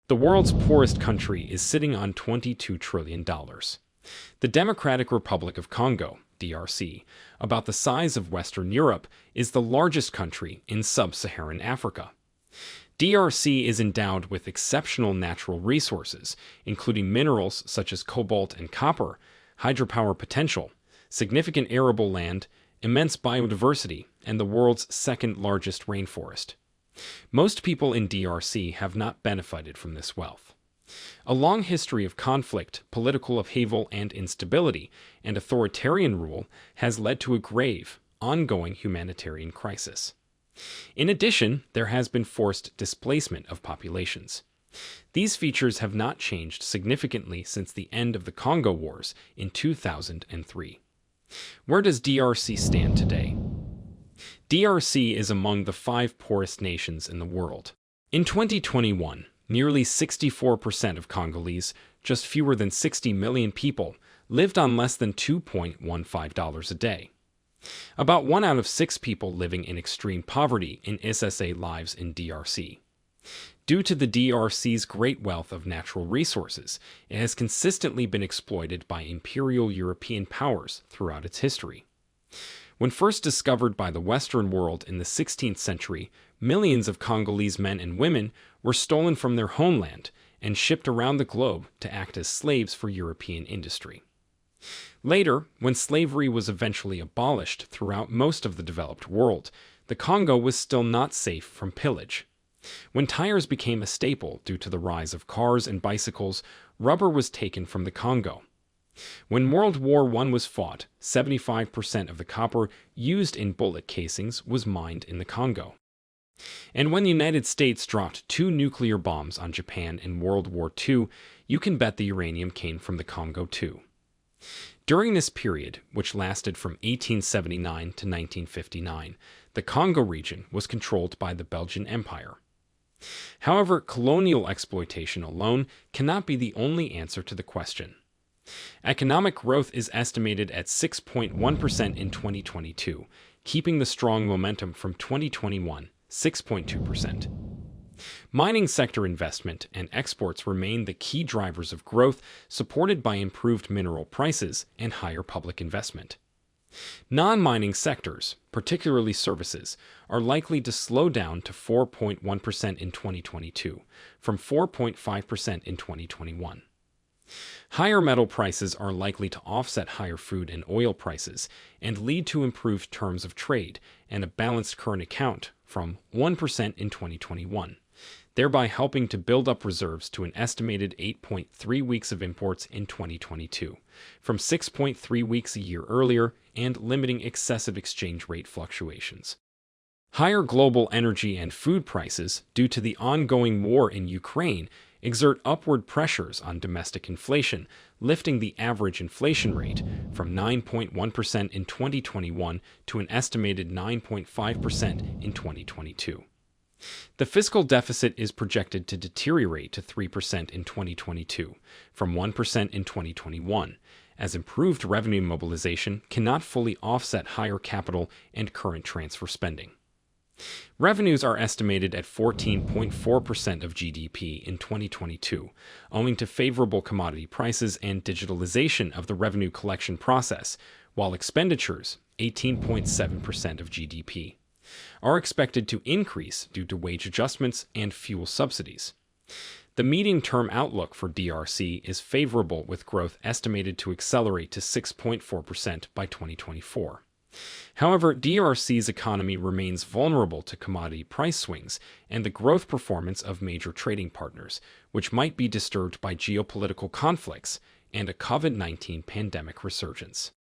The world's poorest country is sitting on $22 trillion. The Democratic Republic of Congo, DRC, about the size of Western Europe, is the largest country in sub-Saharan Africa. DRC is endowed with exceptional natural resources, including minerals such as cobalt and copper, hydropower potential, significant arable land, immense biodiversity, and the world's second largest rainforest. Most people in DRC have not benefited from this wealth. A long history of conflict, political upheaval and instability, and authoritarian rule has led to a grave, ongoing humanitarian crisis. In addition, there has been forced displacement of populations. These features have not changed significantly since the end of the Congo Wars in 2003. Where does DRC stand today? DRC is among the 5 poorest nations in the world. In 2021, nearly 64% of Congolese, just fewer than 60 million people, lived on less than $2.15 a day. About 1 out of 6 people living in extreme poverty in SSA lives in DRC. Due to the DRC's great wealth of natural resources, it has consistently been exploited by imperial European powers throughout its history. When first discovered by the Western world in the 16th century, millions of Congolese men and women were stolen from their homeland and shipped around the globe to act as slaves for European industry. Later, when slavery was eventually abolished throughout most of the developed world, the Congo was still not safe from pillage. When tires became a staple due to the rise of cars and bicycles, rubber was taken from the Congo. When World War I was fought, 75% of the copper used in bullet casings was mined in the Congo. And when the United States dropped 2 nuclear bombs on Japan in World War II, you can bet the uranium came from the Congo too. During this period, which lasted from 1879 to 1959, the Congo region was controlled by the Belgian Empire. However, colonial exploitation alone cannot be the only answer to the question. Economic growth is estimated at 6.1% in 2022, keeping the strong momentum from 2021, 6.2%. Mining sector investment and exports remain the key drivers of growth, supported by improved mineral prices and higher public investment. Non-mining sectors, particularly services, are likely to slow down to 4.1% in 2022, from 4.5% in 2021. Higher metal prices are likely to offset higher food and oil prices and lead to improved terms of trade and a balanced current account from 1% in 2021, thereby helping to build up reserves to an estimated 8.3 weeks of imports in 2022, from 6.3 weeks a year earlier, and limiting excessive exchange rate fluctuations. Higher global energy and food prices, due to the ongoing war in Ukraine, exert upward pressures on domestic inflation, lifting the average inflation rate from 9.1% in 2021 to an estimated 9.5% in 2022. The fiscal deficit is projected to deteriorate to 3% in 2022, from 1% in 2021, as improved revenue mobilization cannot fully offset higher capital and current transfer spending. Revenues are estimated at 14.4% of GDP in 2022, owing to favorable commodity prices and digitalization of the revenue collection process, while expenditures, 18.7% of GDP, are expected to increase due to wage adjustments and fuel subsidies. The medium-term outlook for DRC is favorable, with growth estimated to accelerate to 6.4% by 2024. However, DRC's economy remains vulnerable to commodity price swings and the growth performance of major trading partners, which might be disturbed by geopolitical conflicts and a COVID-19 pandemic resurgence.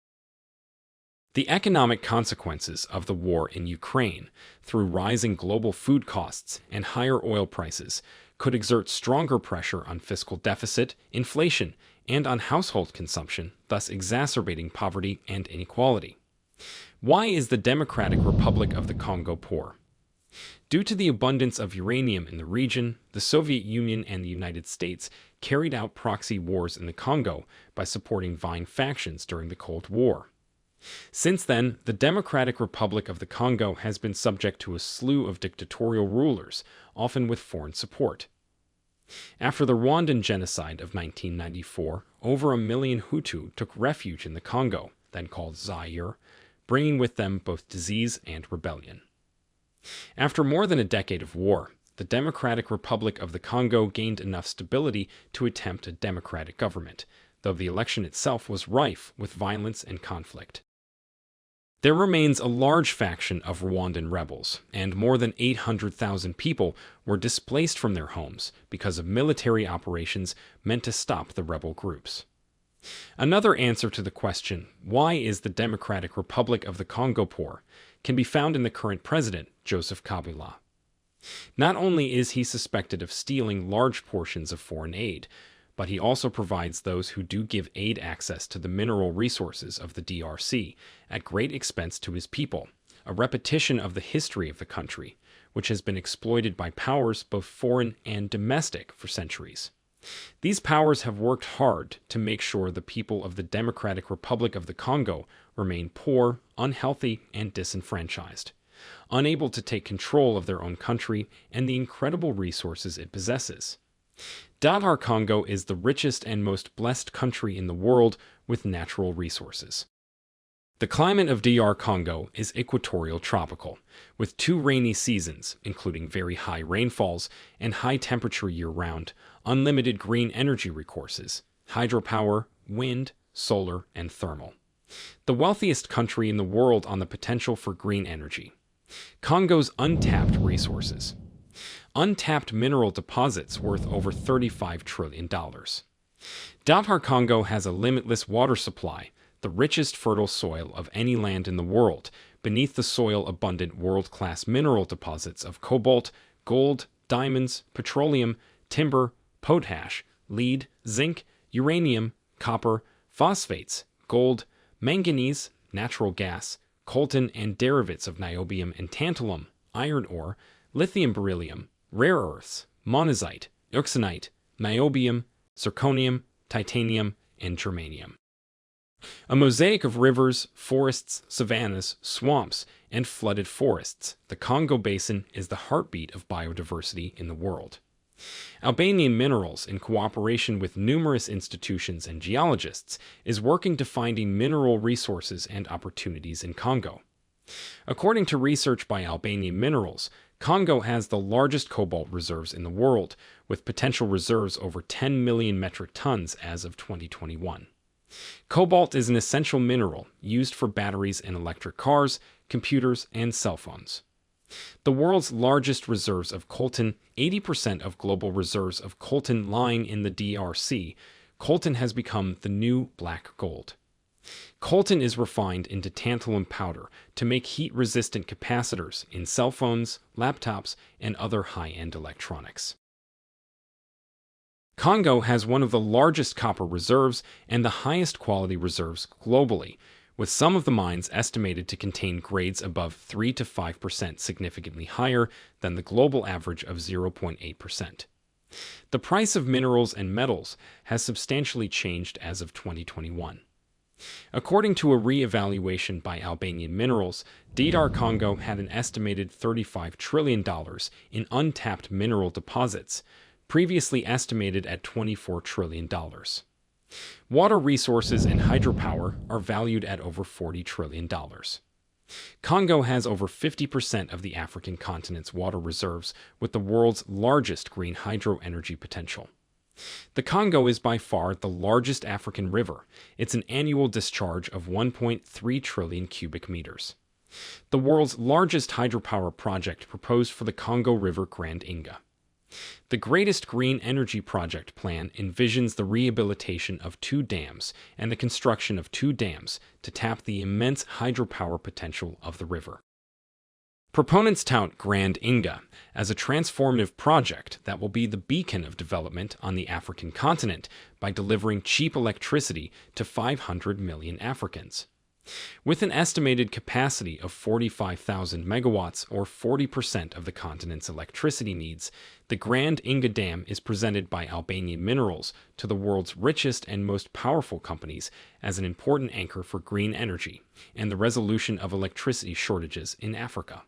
The economic consequences of the war in Ukraine, through rising global food costs and higher oil prices, could exert stronger pressure on fiscal deficit, inflation, and on household consumption, thus exacerbating poverty and inequality. Why is the Democratic Republic of the Congo poor? Due to the abundance of uranium in the region, the Soviet Union and the United States carried out proxy wars in the Congo by supporting vying factions during the Cold War. Since then, the Democratic Republic of the Congo has been subject to a slew of dictatorial rulers, often with foreign support. After the Rwandan genocide of 1994, over 1 million Hutu took refuge in the Congo, then called Zaire, bringing with them both disease and rebellion. After more than a decade of war, the Democratic Republic of the Congo gained enough stability to attempt a democratic government, though the election itself was rife with violence and conflict. There remains a large faction of Rwandan rebels, and more than 800,000 people were displaced from their homes because of military operations meant to stop the rebel groups. Another answer to the question, why is the Democratic Republic of the Congo poor, can be found in the current president, Joseph Kabila. Not only is he suspected of stealing large portions of foreign aid, but he also provides those who do give aid access to the mineral resources of the DRC at great expense to his people, a repetition of the history of the country, which has been exploited by powers both foreign and domestic for centuries. These powers have worked hard to make sure the people of the Democratic Republic of the Congo remain poor, unhealthy, and disenfranchised, unable to take control of their own country and the incredible resources it possesses. DR Congo is the richest and most blessed country in the world with natural resources. The climate of DR Congo is equatorial tropical, with 2 rainy seasons, including very high rainfalls and high temperature year-round, unlimited green energy resources, hydropower, wind, solar, and thermal. The wealthiest country in the world on the potential for green energy. Congo's untapped resources. Untapped mineral deposits worth over $35 trillion. DR Congo has a limitless water supply, the richest fertile soil of any land in the world, beneath the soil abundant world-class mineral deposits of cobalt, gold, diamonds, petroleum, timber, potash, lead, zinc, uranium, copper, phosphates, gold, manganese, natural gas, coltan and derivatives of niobium and tantalum, iron ore, lithium beryllium, rare earths, monazite, euxenite, niobium, zirconium, titanium, and germanium. A mosaic of rivers, forests, savannas, swamps, and flooded forests, the Congo Basin is the heartbeat of biodiversity in the world. Albanian Minerals, in cooperation with numerous institutions and geologists, is working to finding mineral resources and opportunities in Congo. According to research by Albanian Minerals, Congo has the largest cobalt reserves in the world, with potential reserves over 10 million metric tons as of 2021. Cobalt is an essential mineral used for batteries in electric cars, computers, and cell phones. The world's largest reserves of coltan, 80% of global reserves of coltan lying in the DRC, coltan has become the new black gold. Coltan is refined into tantalum powder to make heat-resistant capacitors in cell phones, laptops, and other high-end electronics. Congo has one of the largest copper reserves and the highest quality reserves globally, with some of the mines estimated to contain grades above 3 to 5%, significantly higher than the global average of 0.8%. The price of minerals and metals has substantially changed as of 2021. According to a re-evaluation by Albanian Minerals, DR Congo had an estimated $35 trillion in untapped mineral deposits, previously estimated at $24 trillion. Water resources and hydropower are valued at over $40 trillion. Congo has over 50% of the African continent's water reserves, with the world's largest green hydro energy potential. The Congo is by far the largest African river. It's an annual discharge of 1.3 trillion cubic meters. The world's largest hydropower project proposed for the Congo River Grand Inga. The greatest green energy project plan envisions the rehabilitation of 2 dams and the construction of 2 dams to tap the immense hydropower potential of the river. Proponents tout Grand Inga as a transformative project that will be the beacon of development on the African continent by delivering cheap electricity to 500 million Africans. With an estimated capacity of 45,000 megawatts, or 40% of the continent's electricity needs, the Grand Inga Dam is presented by Albanian Minerals to the world's richest and most powerful companies as an important anchor for green energy and the resolution of electricity shortages in Africa.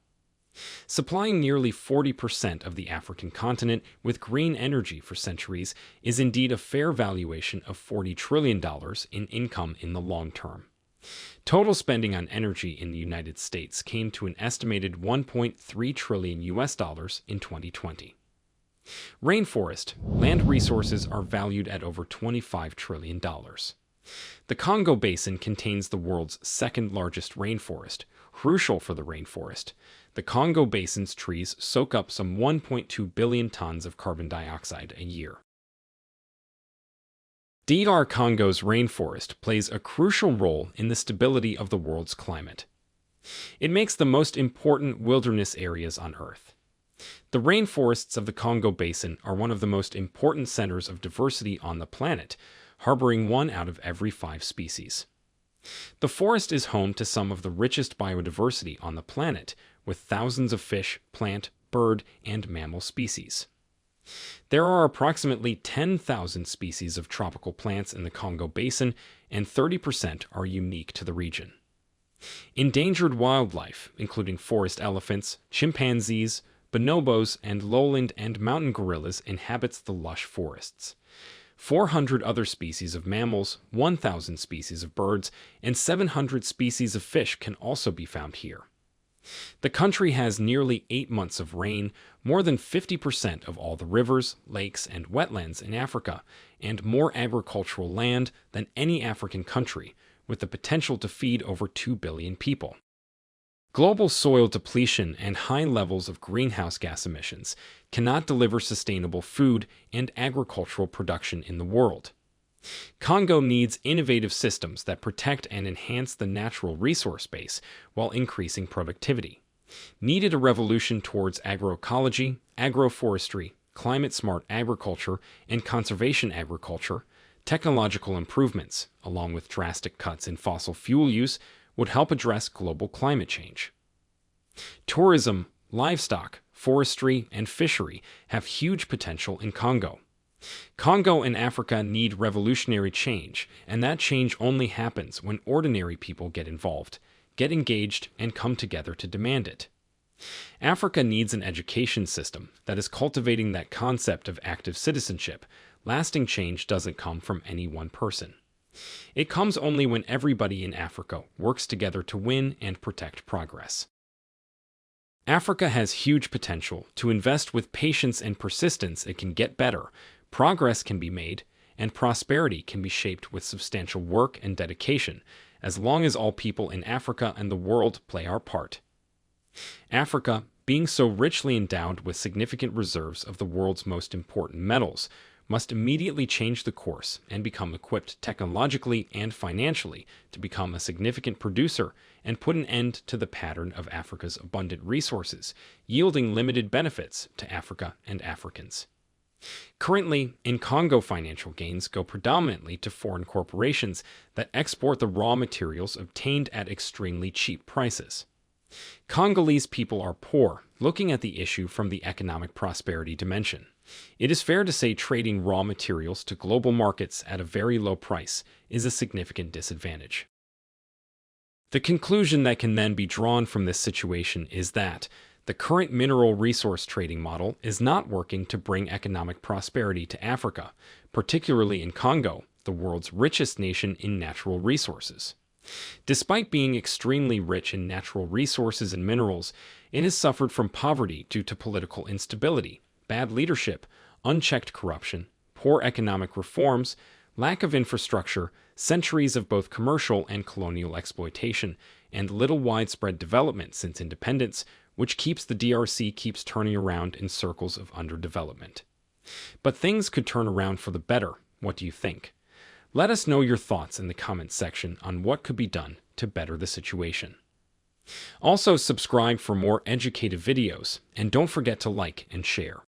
Supplying nearly 40% of the African continent with green energy for centuries is indeed a fair valuation of $40 trillion in income in the long term. Total spending on energy in the United States came to an estimated $1.3 trillion in 2020. Rainforest, land resources are valued at over $25 trillion. The Congo Basin contains the world's second largest rainforest. Crucial for the rainforest, the Congo Basin's trees soak up some 1.2 billion tons of carbon dioxide a year. DR Congo's rainforest plays a crucial role in the stability of the world's climate. It makes the most important wilderness areas on Earth. The rainforests of the Congo Basin are one of the most important centers of diversity on the planet, harboring 1 out of every 5 species. The forest is home to some of the richest biodiversity on the planet, with thousands of fish, plant, bird, and mammal species. There are approximately 10,000 species of tropical plants in the Congo Basin, and 30% are unique to the region. Endangered wildlife, including forest elephants, chimpanzees, bonobos, and lowland and mountain gorillas, inhabits the lush forests. 400 other species of mammals, 1,000 species of birds, and 700 species of fish can also be found here. The country has nearly 8 months of rain, more than 50% of all the rivers, lakes, and wetlands in Africa, and more agricultural land than any African country, with the potential to feed over 2 billion people. Global soil depletion and high levels of greenhouse gas emissions cannot deliver sustainable food and agricultural production in the world. Congo needs innovative systems that protect and enhance the natural resource base while increasing productivity. Needed a revolution towards agroecology, agroforestry, climate-smart agriculture, and conservation agriculture. Technological improvements, along with drastic cuts in fossil fuel use, would help address global climate change. Tourism, livestock, forestry, and fishery have huge potential in Congo. Congo and Africa need revolutionary change, and that change only happens when ordinary people get involved, get engaged, and come together to demand it. Africa needs an education system that is cultivating that concept of active citizenship. Lasting change doesn't come from any one person. It comes only when everybody in Africa works together to win and protect progress. Africa has huge potential. To invest with patience and persistence, it can get better, progress can be made, and prosperity can be shaped with substantial work and dedication, as long as all people in Africa and the world play our part. Africa, being so richly endowed with significant reserves of the world's most important metals, must immediately change the course and become equipped technologically and financially to become a significant producer and put an end to the pattern of Africa's abundant resources, yielding limited benefits to Africa and Africans. Currently, in Congo, financial gains go predominantly to foreign corporations that export the raw materials obtained at extremely cheap prices. Congolese people are poor, looking at the issue from the economic prosperity dimension. It is fair to say trading raw materials to global markets at a very low price is a significant disadvantage. The conclusion that can then be drawn from this situation is that the current mineral resource trading model is not working to bring economic prosperity to Africa, particularly in Congo, the world's richest nation in natural resources. Despite being extremely rich in natural resources and minerals, it has suffered from poverty due to political instability, bad leadership, unchecked corruption, poor economic reforms, lack of infrastructure, centuries of both commercial and colonial exploitation, and little widespread development since independence, which keeps the DRC turning around in circles of underdevelopment. But things could turn around for the better. What do you think? Let us know your thoughts in the comments section on what could be done to better the situation. Also, subscribe for more educative videos, and don't forget to like and share.